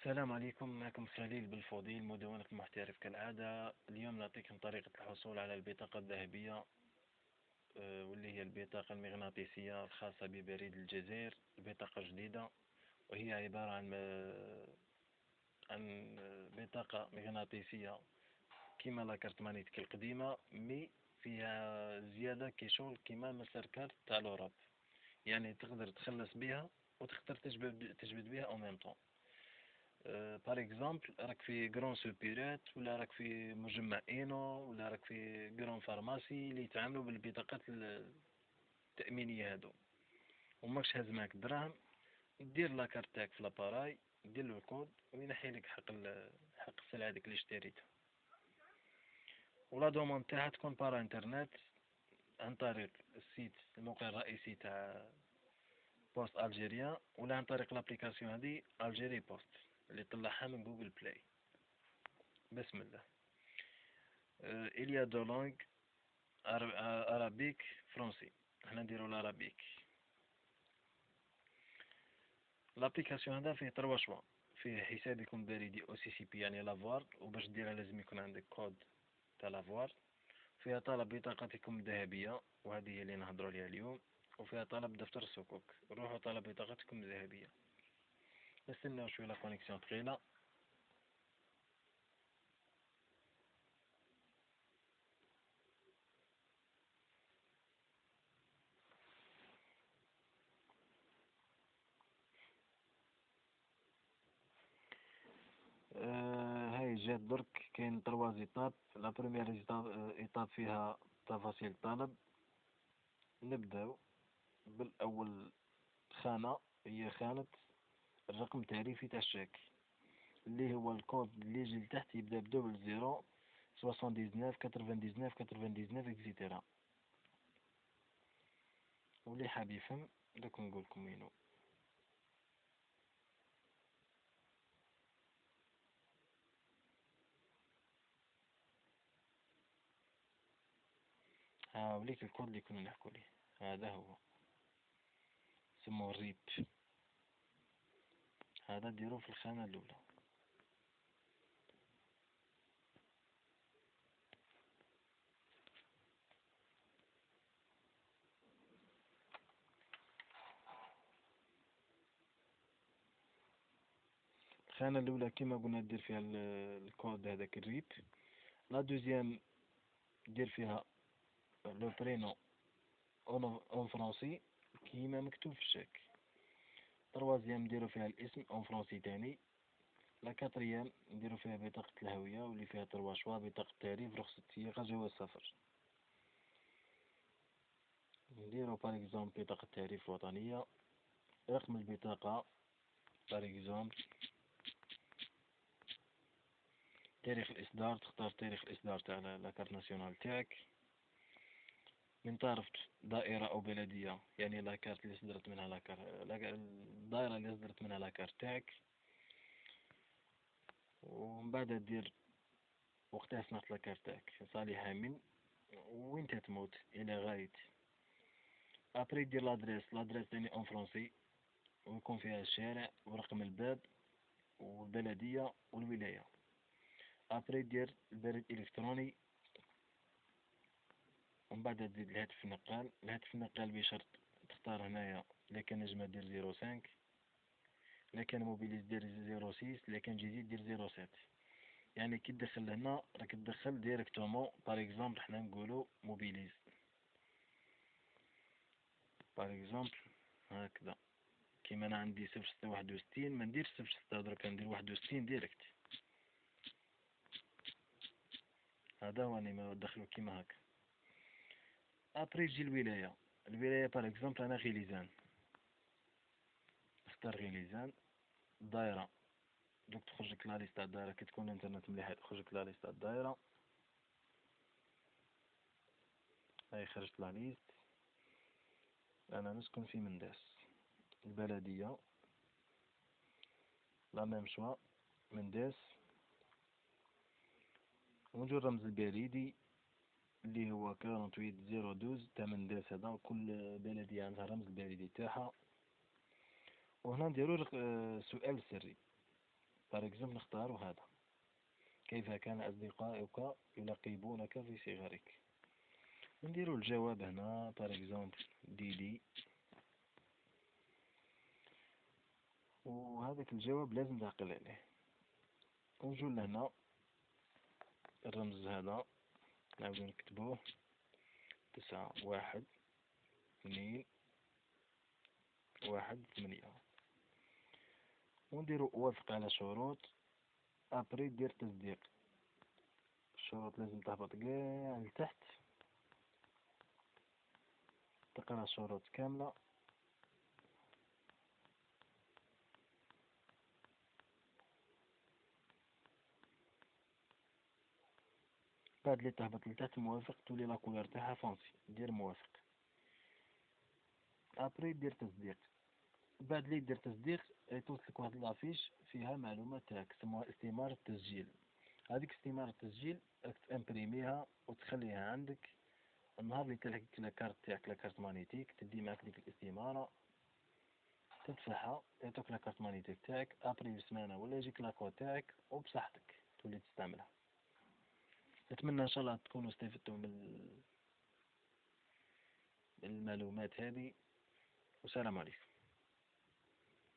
السلام عليكم، معكم خليل بالفضيل مدونة المحترف كالعادة. اليوم نعطيكم طريقة الحصول على البطاقة الذهبية، واللي هي البطاقة المغناطيسية الخاصة ببريد الجزائر. بطاقة جديدة، وهي عبارة عن بطاقة مغناطيسية كيما لاكارت مانيتك القديمة، مي فيها زيادة كي شغل كيما ماستر كارت تاع لوروب. يعني تقدر تخلص بها وتقدر تجبد بها او ميم طون. بار اكزومبل راك في جرون سوبيرات، ولا راك في مجمع اينو، ولا راك في جرون فارماسي اللي يتعاملوا بالبطاقات التأمينية هادو، وماكش هاز معاك الدراهم. دير لاكارت تاعك في لاباراي، دير له الكود وينحي لك حق السلعة ديك اللي اشتريتها. ولا دومون تاعها تكون بار انترنت عن طريق السيت، الموقع الرئيسي تاع بوست الجيريا، ولا عن طريق لابليكاسيون هذه الجيري بوست اللي طلعها من جوجل بلاي. بسم الله. il y a deux langues, arabique français. احنا نديرو الارابيك. لابليكاسيون هذا فيه تروا شوا، فيه حسابكم البريدي او سي سي بي يعني لافوار، وباش ديرها لازم يكون عندك كود تاع لافوار. فيها طلب بطاقتكم الذهبية، وهذه هي اللي نهضروا عليها اليوم. وفيها طلب دفتر الصكوك، روحوا طلب بطاقتكم الذهبية. نستناو شويه لا كونيكسيون ثقيلة. هاي جات درك كاين تروا زيتاب. لا بروميير ايطاب فيها تفاصيل الطلب. نبداو بالاول خانة، هي خانة الرقم التعريفي تاع الشاك، اللي هو الكود اللي يجي لتحت يبدا بدوبل زيرو 79 99 99 اكزيتيرا. واللي حاب يفهم دوك نقولكم وينو. ها وليك الكود اللي كنا نحكو ليه، هذا هو سموه الريب. هذا ديروه في الخانة الأولى. الخانة الأولى كيما قلنا دير فيها الكود هذاك الريب. لا دوزيام دير فيها لو برينو اون فرونسي كيما مكتوب في الشاك. تروازيام نديرو فيها الاسم اون فرونسي تاني. لا كاتريام نديرو فيها بطاقة الهوية، واللي فيها تروا شوا: بطاقة تعريف، رخصة سياقة، جواز سفر. نديرو بار اكزومبل بطاقة تعريف وطنية. رقم البطاقة بار اكزومبل. تاريخ الإصدار، تختار تاريخ الإصدار تاع لاكارت ناسيونال تاعك. من طرف دائرة أو بلدية، يعني لاكارت اللي صدرت منها الدائرة اللي صدرت منها لاكارت تاعك. ومن بعد دير وقتها صنعت لاكارت تاعك صالحة من وين تموت إلى غاية. ابري دير لادريس تاني اون فرونسي، ويكون فيها الشارع ورقم الباب والبلدية والولاية. ابري دير البريد الإلكتروني، ومن بعد تزيد الهاتف النقال. الهاتف النقال بشرط تختار هنايا لكن نجمة دير 05، لكن موبيليز دير 06، لكن جديد دير 07. يعني كي تدخل هنا راك تدخل ديريكتومون. بار اكزومبل حنا نقولو موبيليز بار اكزومبل هكذا. كيما انا عندي 0661 ما نديرش 06 درك، ندير 61 ديريكت. هذا هو اني ما ندخلو كيما هكا. ابري تجي الولاية بار اكزومبل انا غيليزان، اختار غيليزان. دايرة دوك تخرجك لا ليست تاع الدايرة، كي تكون الانترنت مليحة تخرجك لا ليست تاع الدايرة. هاي خرجت لا ليست. انا نسكن في منداس. البلدية لا ميم شوا، منداس. ونجو الرمز البريدي اللي هو 48012 تاع منداس. هذا كل بلدية عندها الرمز البريدي تاعها. وهنا نديرو سؤال سري. بار اكزومبل نختار هذا: كيف كان أصدقائك يلقبونك في صغرك. نديرو الجواب هنا بار اكزومبل ديدي، وهذاك الجواب لازم تعقل عليه. ونجو لهنا الرمز هذا نعاودو نكتبوه 9 1 2 1 8. ونديرو وافق على شروط. ابري دير تصديق. الشروط لازم تهبط كاع لتحت، تقرا الشروط كاملة. بعد اللي تهبط لتحت موافق تولي لاكولار تاعها فونسي، دير موافق. ابري دير تصديق. بعد اللي دير تصديق يتوصلك واحد لافيش فيها معلومات تاعك سموها استمارة التسجيل. هذيك استمارة التسجيل راك تامبريميها وتخليها عندك. النهار اللي تلحقك لاكارت تاعك، لاكارت مانيتيك، تدي معك ديك الاستمارة تدفعها، يعطوك لاكارت مانيتيك تاعك. ابري بسمانة ولا يجيك لاكود تاعك وبصحتك تولي تستعملها. نتمنى ان شاء الله تكونوا استفدتوا من المعلومات هذه، والسلام عليكم.